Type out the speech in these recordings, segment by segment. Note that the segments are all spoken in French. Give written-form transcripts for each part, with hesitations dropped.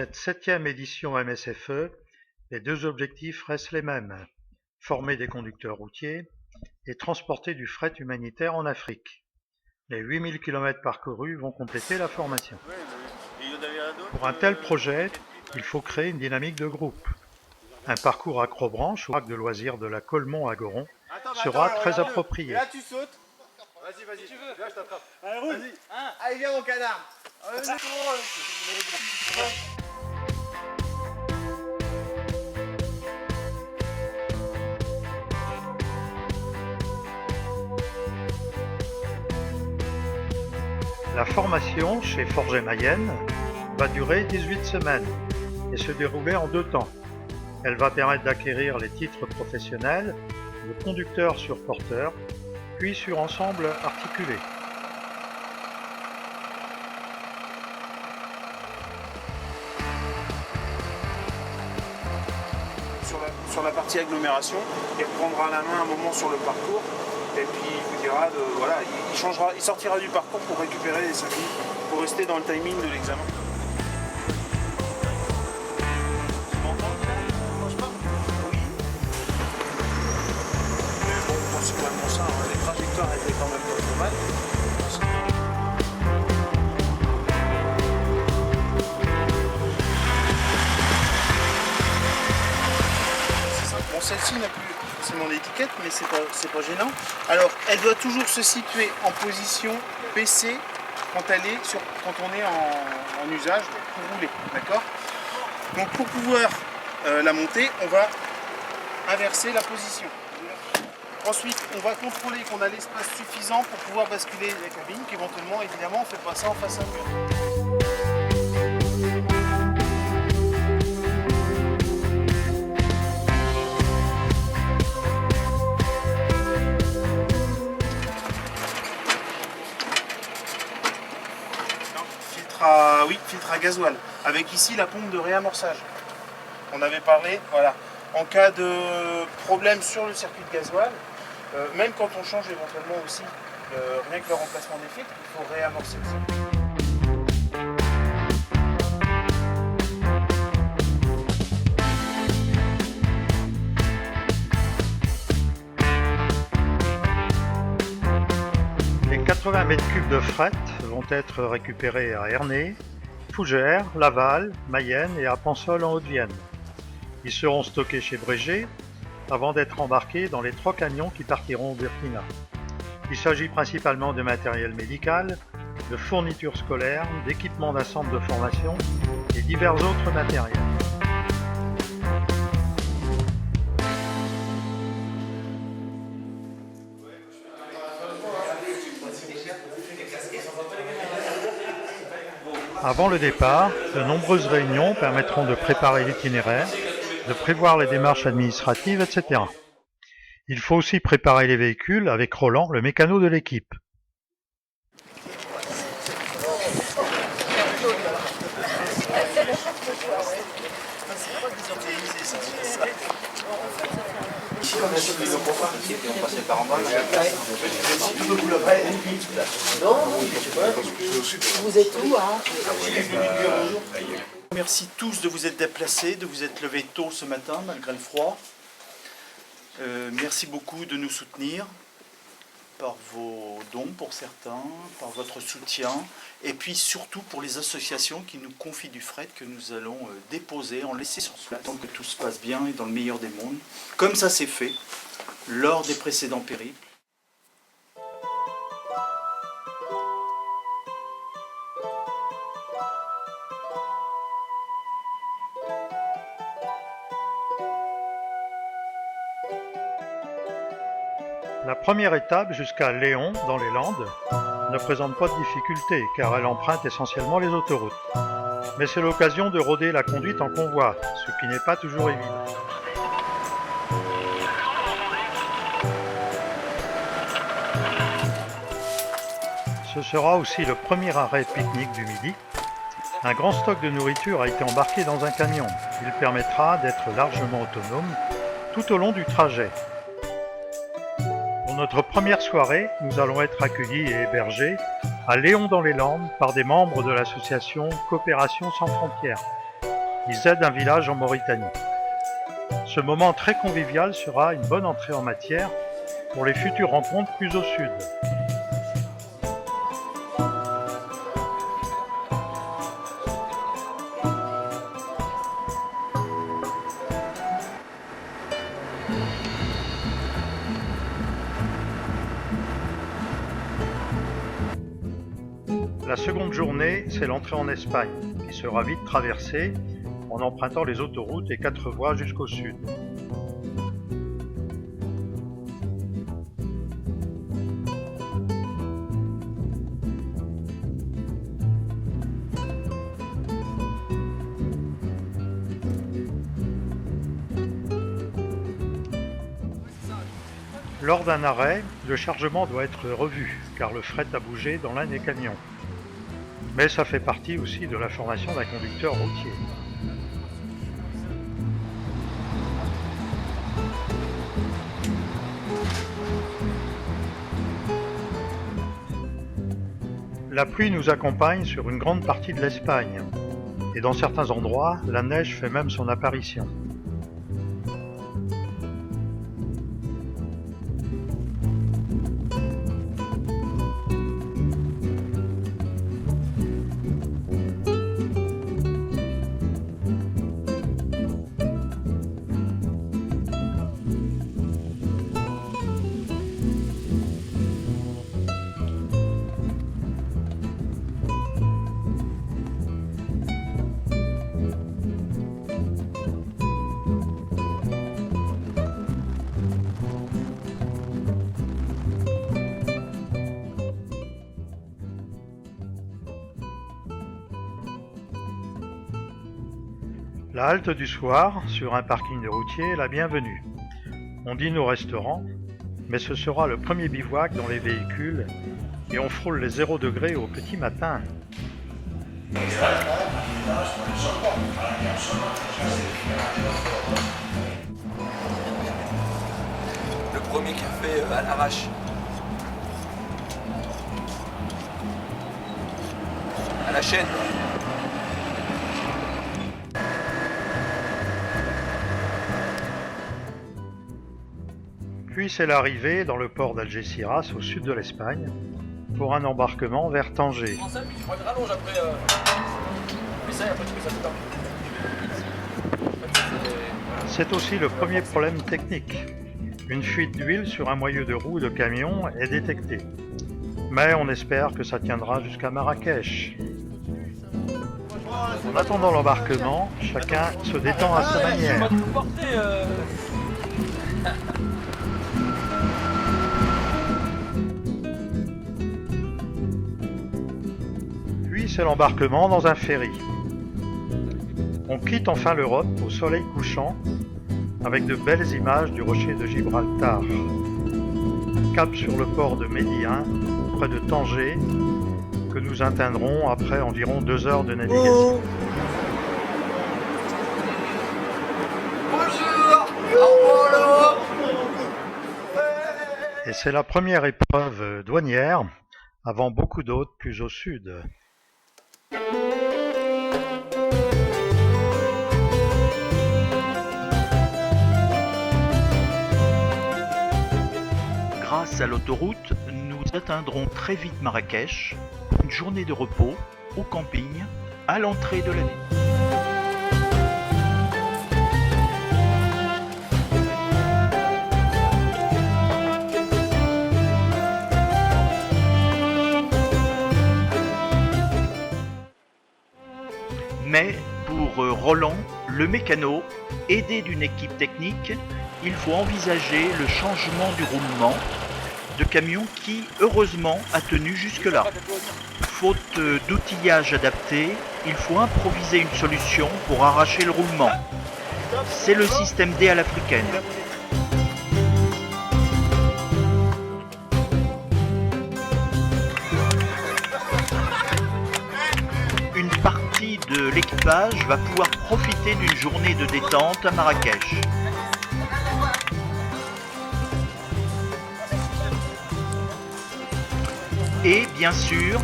cette 7e édition MSFE, les deux objectifs restent les mêmes: former des conducteurs routiers et transporter du fret humanitaire en Afrique. Les 8000 km parcourus vont compléter la formation. Pour un tel projet, il faut créer une dynamique de groupe. Un parcours accrobranche au parc de loisirs de la Colmont à Goron sera très approprié. Là tu sautes. Vas-y, vas-y, tu veux. Là je t'attrape. Allez, roule. Vas-y. Allez, viens mon canard. La formation chez Forget Mayenne va durer 18 semaines et se dérouler en 2 temps. Elle va permettre d'acquérir les titres professionnels de conducteur sur porteur, puis sur ensemble articulé. Sur la partie agglomération, il reprendra la main un moment sur le parcours et puis il vous dira voilà, il sortira du parcours pour récupérer les 5 minutes, pour rester dans le timing de l'examen. Tu m'entends franchement? Oui. Mais bon, principalement ça, hein, les trajectoires étaient quand même pas trop mal. Bon, celle-ci n'a plus forcément d'étiquette, mais c'est pas gênant. Alors, elle doit toujours se situer en position PC quand on est en usage pour rouler, d'accord? Donc, pour pouvoir la monter, on va inverser la position. Ensuite, on va contrôler qu'on a l'espace suffisant pour pouvoir basculer la cabine, qu'éventuellement, évidemment, on ne fait pas ça en face à un mur. Filtre à gasoil, avec ici la pompe de réamorçage. On avait parlé, voilà, en cas de problème sur le circuit de gasoil, même quand on change éventuellement aussi rien que le remplacement des filtres, il faut réamorcer ça. Les 80 m3 de fret vont être récupérés à Ernée, Fougères, Laval, Mayenne et à Pansol en Haute-Vienne. Ils seront stockés chez Breger avant d'être embarqués dans les 3 camions qui partiront au Burkina. Il s'agit principalement de matériel médical, de fournitures scolaires, d'équipements d'un centre de formation et divers autres matériels. Avant le départ, de nombreuses réunions permettront de préparer l'itinéraire, de prévoir les démarches administratives, etc. Il faut aussi préparer les véhicules avec Roland, le mécano de l'équipe. Vous êtes où, hein? Merci tous de vous être déplacés, de vous être levés tôt ce matin malgré le froid. Merci beaucoup de nous soutenir par vos dons pour certains, par votre soutien et puis surtout pour les associations qui nous confient du fret que nous allons déposer, en laisser sur place, tant que tout se passe bien et dans le meilleur des mondes, comme ça s'est fait lors des précédents périples. La première étape jusqu'à Léon, dans les Landes, ne présente pas de difficulté car elle emprunte essentiellement les autoroutes. Mais c'est l'occasion de rôder la conduite en convoi, ce qui n'est pas toujours évident. Ce sera aussi le premier arrêt pique-nique du midi. Un grand stock de nourriture a été embarqué dans un camion. Il permettra d'être largement autonome tout au long du trajet. Pour notre première soirée, nous allons être accueillis et hébergés à Léon dans les Landes par des membres de l'association Coopération sans frontières. Ils aident un village en Mauritanie. Ce moment très convivial sera une bonne entrée en matière pour les futures rencontres plus au sud. La seconde journée, c'est l'entrée en Espagne, qui sera vite traversée en empruntant les autoroutes et 4 voies jusqu'au sud. Lors d'un arrêt, le chargement doit être revu, car le fret a bougé dans l'un des camions. Mais ça fait partie aussi de la formation d'un conducteur routier. La pluie nous accompagne sur une grande partie de l'Espagne, et dans certains endroits, la neige fait même son apparition. La halte du soir, sur un parking de routier, est la bienvenue. On dîne au restaurant, mais ce sera le premier bivouac dans les véhicules et on frôle les 0 degrés au petit matin. Le premier café à l'arrache. À la chaîne. Puis c'est l'arrivée dans le port d'Algeciras, au sud de l'Espagne, pour un embarquement vers Tanger. C'est aussi le premier problème technique. Une fuite d'huile sur un moyeu de roue de camion est détectée. Mais on espère que ça tiendra jusqu'à Marrakech. En attendant l'embarquement, chacun se détend à sa manière. Puis c'est l'embarquement dans un ferry. On quitte enfin l'Europe au soleil couchant, avec de belles images du rocher de Gibraltar. Cap sur le port de Médien, près de Tanger, que nous atteindrons après environ 2 heures de navigation. Et c'est la première épreuve douanière, avant beaucoup d'autres plus au sud. Grâce à l'autoroute, nous atteindrons très vite Marrakech pour une journée de repos au camping à l'entrée de l'année. Mais pour Roland, le mécano, aidé d'une équipe technique, il faut envisager le changement du roulement de camion qui, heureusement, a tenu jusque-là. Faute d'outillage adapté, il faut improviser une solution pour arracher le roulement. C'est le système D à l'africaine. Une partie de l'équipage va pouvoir profiter d'une journée de détente à Marrakech. Et bien sûr,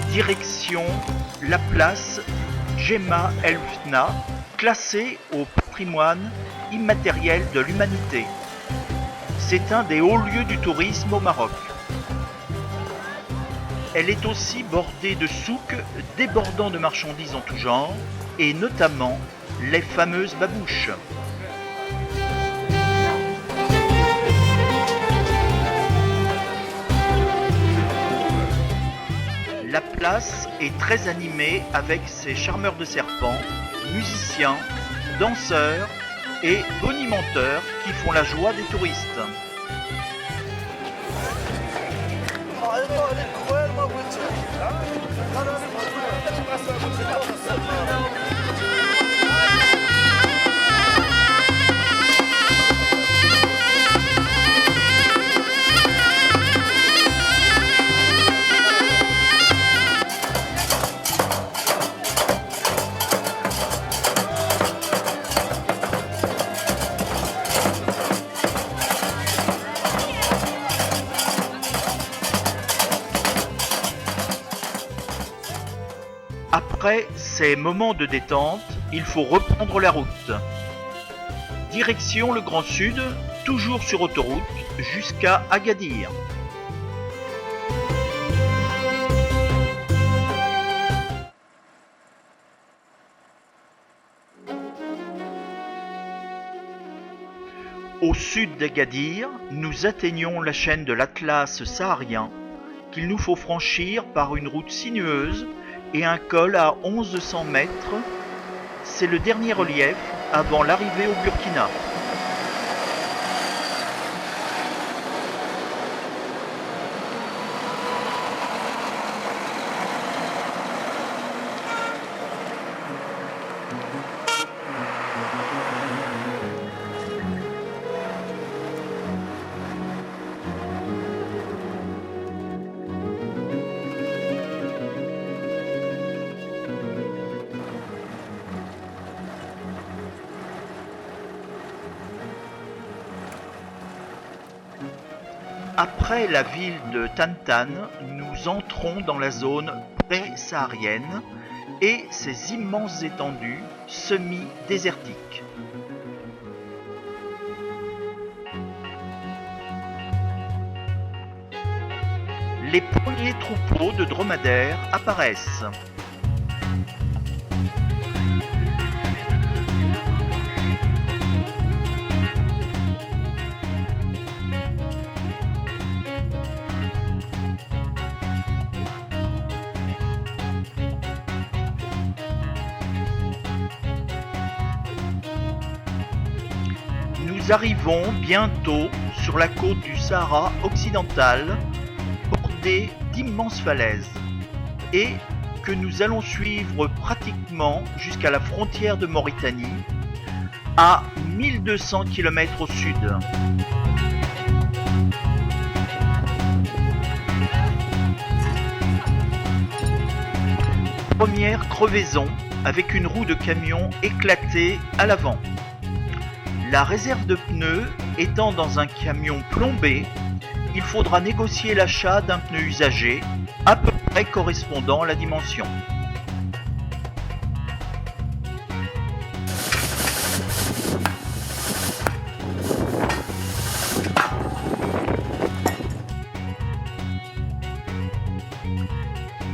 direction la place Jemaa El Fna classée au patrimoine immatériel de l'humanité. C'est un des hauts lieux du tourisme au Maroc. Elle est aussi bordée de souks débordant de marchandises en tout genre, et notamment les fameuses babouches. La place est très animée avec ses charmeurs de serpents, musiciens, danseurs et bonimenteurs qui font la joie des touristes. Après ces moments de détente, il faut reprendre la route. Direction le Grand Sud, toujours sur autoroute, jusqu'à Agadir. Au sud d'Agadir, nous atteignons la chaîne de l'Atlas saharien, qu'il nous faut franchir par une route sinueuse et un col à 1100 mètres. C'est le dernier relief avant l'arrivée au Burkina. Après la ville de Tantan, nous entrons dans la zone pré-saharienne et ses immenses étendues semi-désertiques. Les premiers troupeaux de dromadaires apparaissent. Nous arrivons bientôt sur la côte du Sahara occidental, bordée d'immenses falaises, et que nous allons suivre pratiquement jusqu'à la frontière de Mauritanie, à 1200 km au sud. Première crevaison avec une roue de camion éclatée à l'avant. La réserve de pneus étant dans un camion plombé, il faudra négocier l'achat d'un pneu usagé à peu près correspondant à la dimension.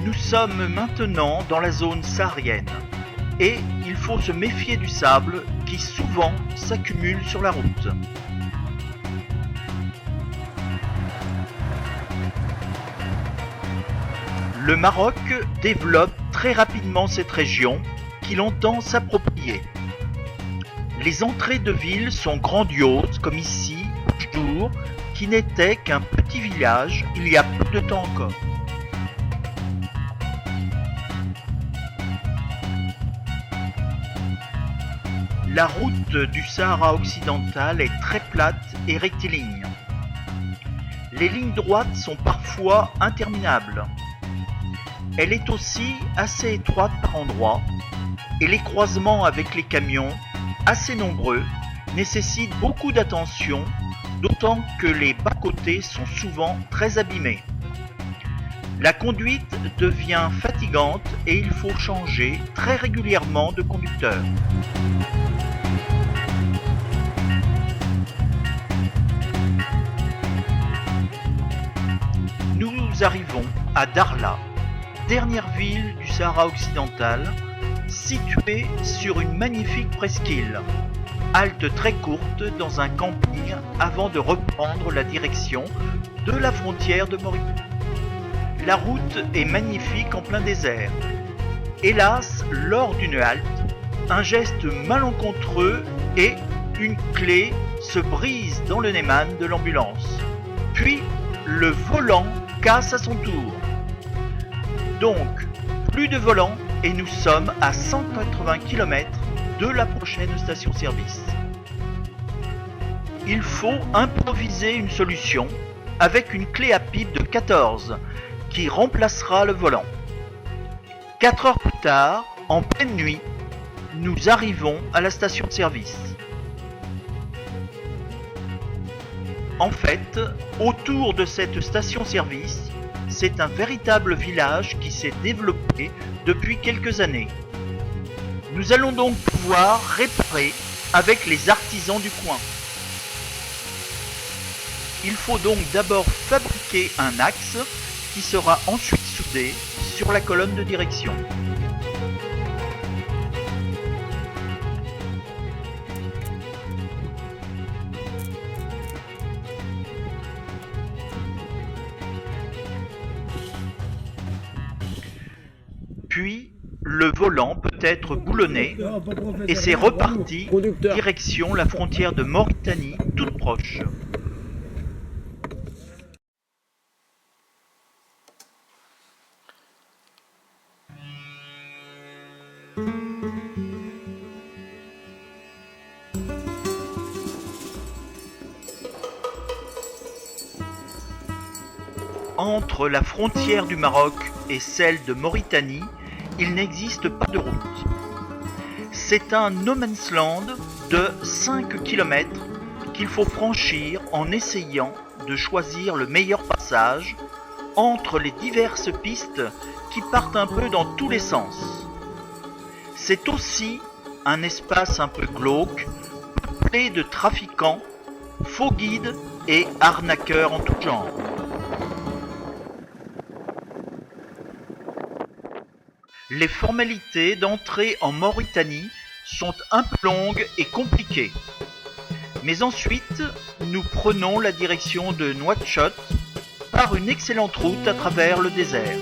Nous sommes maintenant dans la zone saharienne et il faut se méfier du sable qui souvent s'accumule sur la route. Le Maroc développe très rapidement cette région qu'il entend s'approprier. Les entrées de ville sont grandioses comme ici, Oujdour, qui n'était qu'un petit village il y a peu de temps encore. La route du Sahara occidental est très plate et rectiligne. Les lignes droites sont parfois interminables. Elle est aussi assez étroite par endroits et les croisements avec les camions, assez nombreux, nécessitent beaucoup d'attention, d'autant que les bas-côtés sont souvent très abîmés. La conduite devient fatigante et il faut changer très régulièrement de conducteur. Nous arrivons à Darla, dernière ville du Sahara occidental, située sur une magnifique presqu'île. Halte très courte dans un camping avant de reprendre la direction de la frontière de Mauritanie. La route est magnifique en plein désert. Hélas, lors d'une halte, un geste malencontreux et une clé se brise dans le Neyman de l'ambulance. Puis, le volant casse à son tour. Donc, plus de volant et nous sommes à 180 km de la prochaine station-service. Il faut improviser une solution avec une clé à pipe de 14 qui remplacera le volant. 4 heures plus tard, en pleine nuit, nous arrivons à la station-service. En fait, autour de cette station-service, c'est un véritable village qui s'est développé depuis quelques années. Nous allons donc pouvoir réparer avec les artisans du coin. Il faut donc d'abord fabriquer un axe qui sera ensuite soudé sur la colonne de direction. Puis, le volant peut être boulonné et c'est reparti direction la frontière de Mauritanie toute proche. Entre la frontière du Maroc et celle de Mauritanie, il n'existe pas de route. C'est un no man's land de 5 km qu'il faut franchir en essayant de choisir le meilleur passage entre les diverses pistes qui partent un peu dans tous les sens. C'est aussi un espace un peu glauque, peuplé de trafiquants, faux guides et arnaqueurs en tout genre. Les formalités d'entrée en Mauritanie sont un peu longues et compliquées. Mais ensuite, nous prenons la direction de Nouakchott par une excellente route à travers le désert.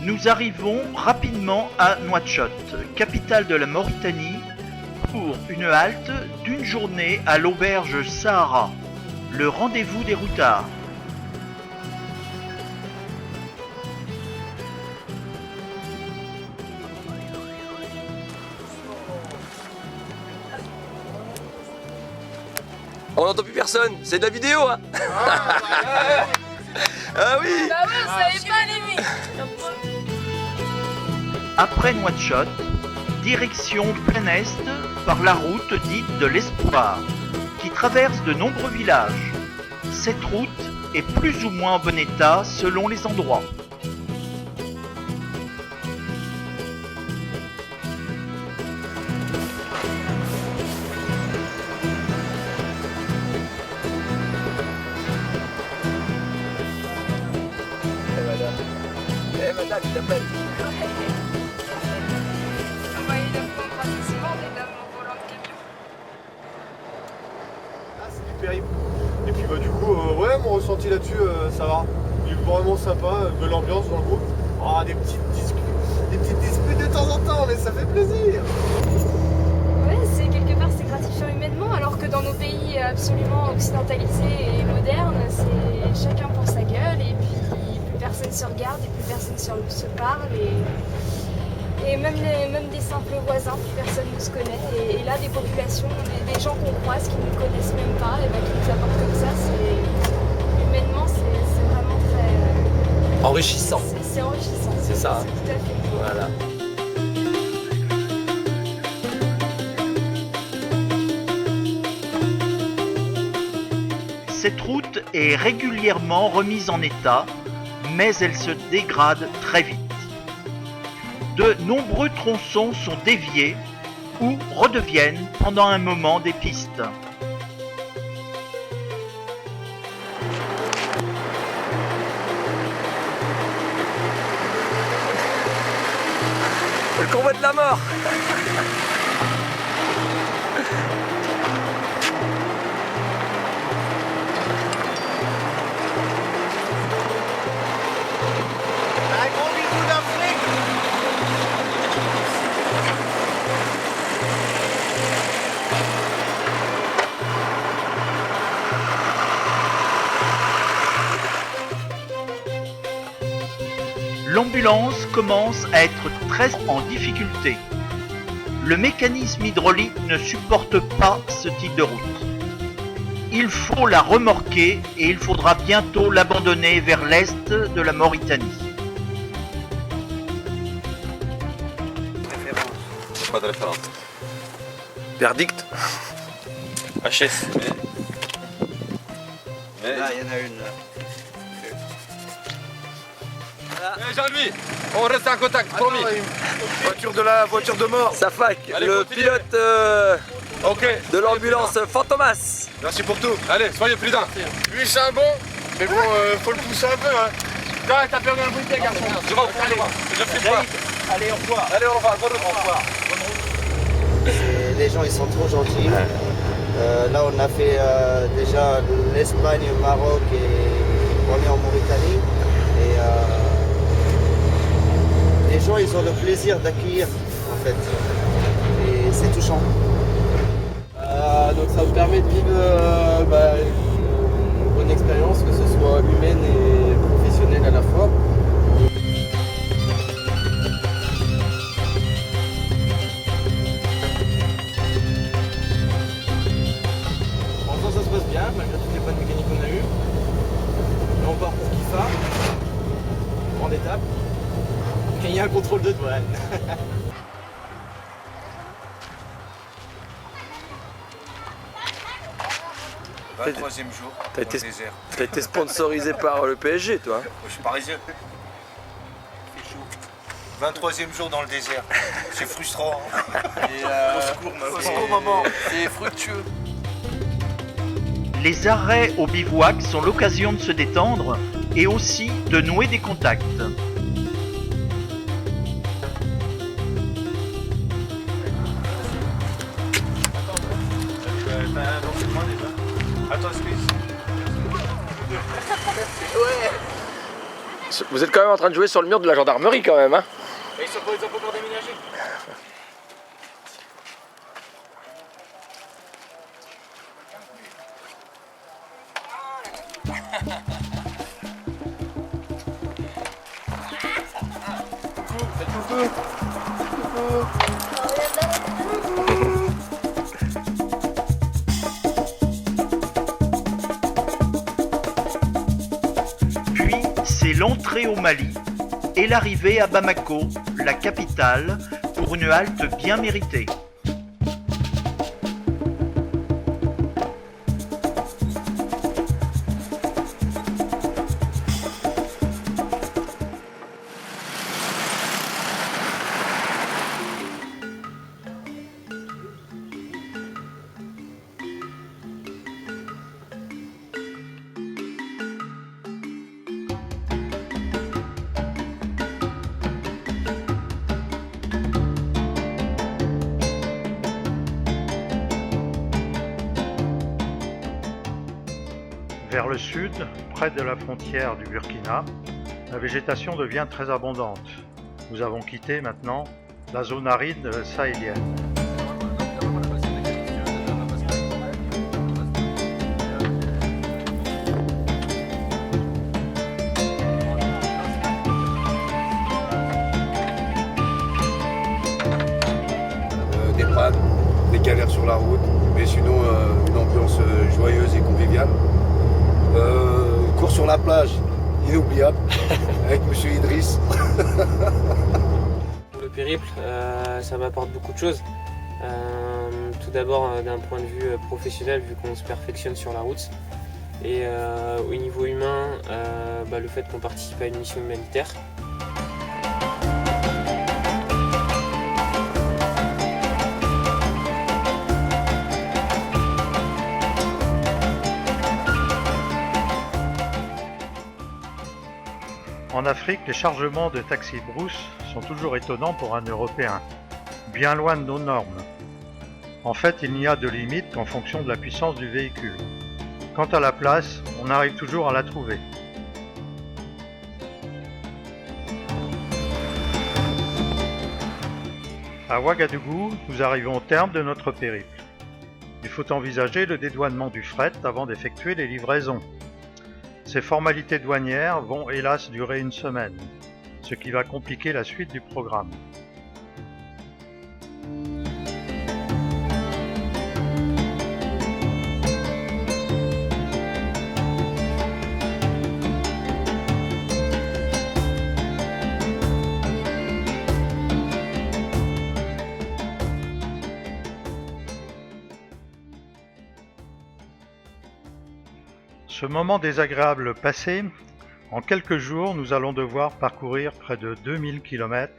Nous arrivons rapidement à Nouakchott, capitale de la Mauritanie, pour une halte d'une journée à l'auberge Sahara, le rendez-vous des routards. On n'entend plus personne, c'est de la vidéo hein. Ah oui. Bah ouais, vous savez pas les filles. Après Nouakchott, direction plein est par la route dite de l'Espoir, qui traverse de nombreux villages. Cette route est plus ou moins en bon état selon les endroits. là-dessus, ça va. Il est vraiment sympa, de l'ambiance dans le groupe. Oh, des petites disputes de temps en temps, mais ça fait plaisir. Ouais, quelque part c'est gratifiant humainement, alors que dans nos pays absolument occidentalisés et modernes, c'est chacun pour sa gueule et puis plus personne se regarde et plus personne se parle et même des simples voisins, plus personne ne se connaît. Et là, des populations, des gens qu'on croise qui ne nous connaissent même pas, et qui nous apportent comme ça, humainement, c'est vraiment très Enrichissant. C'est enrichissant. C'est ça. C'est tout à fait. Voilà. Cette route est régulièrement remise en état, mais elle se dégrade très vite. De nombreux tronçons sont déviés ou redeviennent pendant un moment des pistes. Le convoi de la mort. Un gros bisou d'Afrique. L'ambulance commence à être très en difficulté. Le mécanisme hydraulique ne supporte pas ce type de route. Il faut la remorquer et il faudra bientôt l'abandonner vers l'est de la Mauritanie. Pas de référence. Verdict. HS. Là, il y en a une. Jean-Louis, on reste en contact, promis. Voiture de mort. Safak, Allez, le continue. pilote de l'ambulance Fantomas. Merci pour tout. Allez, soyez prudents. Lui, c'est un bon, mais bon, faut le pousser un peu. Hein. T'as perdu un bouquet, garçon. Je vais je fais pas. Allez, au revoir. Allez, au revoir, bonne revoir. Les gens ils sont trop gentils. Là on a fait déjà l'Espagne, le Maroc et on est en Mauritanie. Et les gens ils ont le plaisir d'accueillir en fait. Et c'est touchant. Donc ça me permet de vivre une bonne expérience, que ce soit humaine et professionnelle à la fois. Pour l'instant ça se passe bien, malgré toutes les pannes mécaniques qu'on a eues. Et on part pour Kifa, grande étape. Et il y a un contrôle de douane. 23e jour T'as dans le désert. été sponsorisé par le PSG, toi. Je suis parisien. Il fait chaud. 23e jour dans le désert. C'est frustrant. Au secours, maman. C'est fructueux. Les arrêts au bivouac sont l'occasion de se détendre et aussi de nouer des contacts. Attends, excuse. Vous êtes quand même en train de jouer sur le mur de la gendarmerie quand même, hein. Ils ont pas encore déménagé. Puis c'est l'entrée au Mali et l'arrivée à Bamako, la capitale, pour une halte bien méritée. Vers le sud, près de la frontière du Burkina, la végétation devient très abondante. Nous avons quitté maintenant la zone aride sahélienne. Des pannes, des galères sur la route, mais sinon une ambiance joyeuse et conviviale. Cours sur la plage, inoubliable, avec Monsieur Idriss. Pour le périple, ça m'apporte beaucoup de choses. Tout d'abord d'un point de vue professionnel, vu qu'on se perfectionne sur la route. Et au niveau humain, le fait qu'on participe à une mission humanitaire. En Afrique, les chargements de taxi-brousse sont toujours étonnants pour un Européen, bien loin de nos normes. En fait, il n'y a de limite qu'en fonction de la puissance du véhicule. Quant à la place, on arrive toujours à la trouver. À Ouagadougou, nous arrivons au terme de notre périple. Il faut envisager le dédouanement du fret avant d'effectuer les livraisons. Ces formalités douanières vont hélas durer une semaine, ce qui va compliquer la suite du programme. Ce moment désagréable passé, en quelques jours, nous allons devoir parcourir près de 2000 km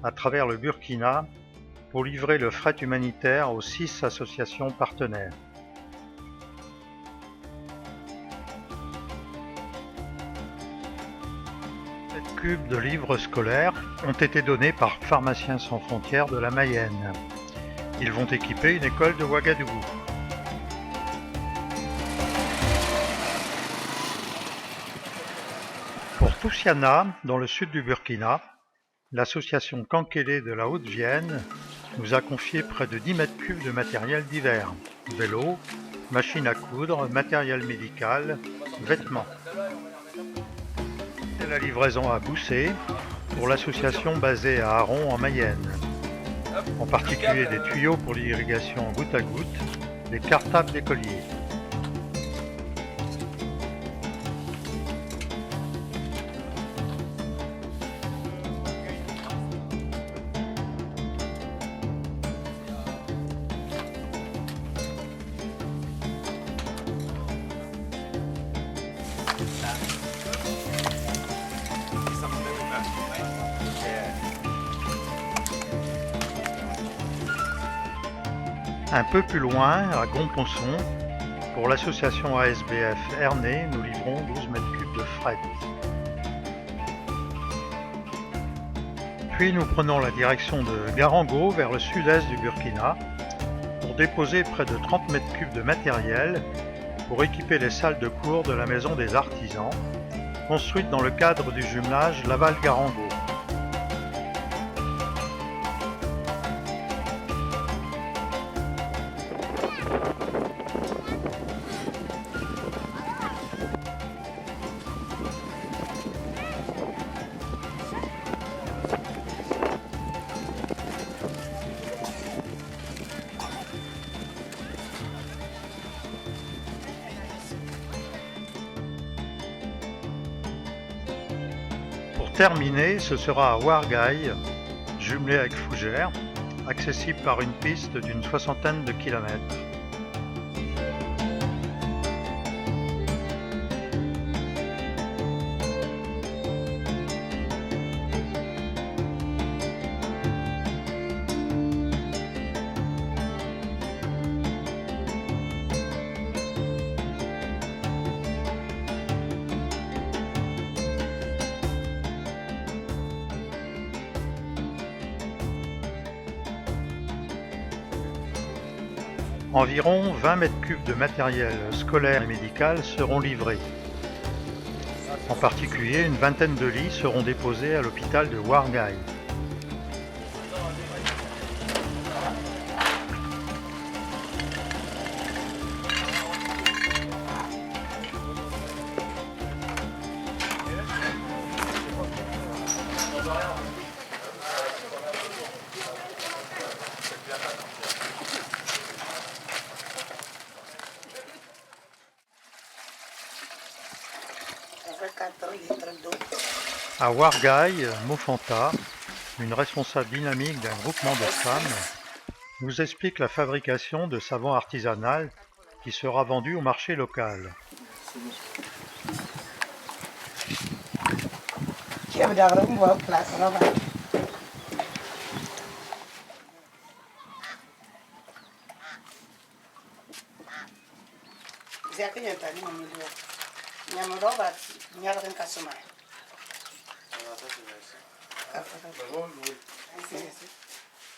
à travers le Burkina pour livrer le fret humanitaire aux 6 associations partenaires. Ces cubes de livres scolaires ont été donnés par Pharmaciens sans frontières de la Mayenne. Ils vont équiper une école de Ouagadougou. Pour Toussiana, dans le sud du Burkina, l'association Kankélé de la Haute-Vienne nous a confié près de 10 mètres cubes de matériel divers, vélos, machines à coudre, matériel médical, vêtements. Et la livraison à Boussé pour l'association basée à Aron en Mayenne, en particulier des tuyaux pour l'irrigation goutte à goutte, des cartables d'écoliers. Un peu plus loin, à Gonponçon, pour l'association ASBF Ernée, nous livrons 12 mètres cubes de fret. Puis nous prenons la direction de Garango vers le sud-est du Burkina pour déposer près de 30 mètres cubes de matériel pour équiper les salles de cours de la Maison des Artisans, construite dans le cadre du jumelage Laval-Garango. Pour terminer, ce sera à Ouarghaï, jumelé avec Fougères, accessible par une piste d'une 60aine de kilomètres. Environ 20 mètres cubes de matériel scolaire et médical seront livrés. En particulier, une vingtaine de lits seront déposés à l'hôpital de Ouarghaï. À Ouarghaï, Mofanta, une responsable dynamique d'un groupement de femmes, nous explique la fabrication de savon artisanal qui sera vendu au marché local.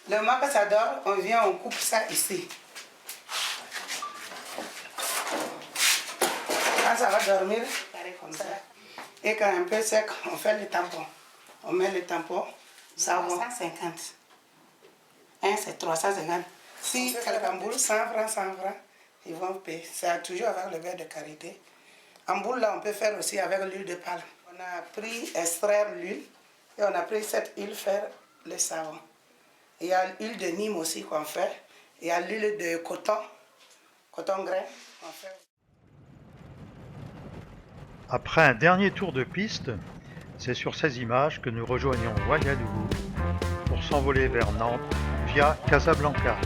Le mois que ça dort, on vient, on coupe ça ici. Quand ça va dormir, comme ça. Et quand un peu sec, on fait le tampon. On met le tampon, ça va 150. Un, c'est 350. Si quelqu'un boule 100 francs, ils vont payer. C'est toujours avec le beurre de karité. En boule, là, on peut faire aussi avec l'huile de palme. On a pris, extraire l'huile, et on a pris cette huile, faire le savon. Il y a l'huile de Nîmes aussi qu'on fait. Il y a l'huile de coton grain qu'on fait. Après un dernier tour de piste, c'est sur ces images que nous rejoignons Ouagadougou pour s'envoler vers Nantes via Casablanca.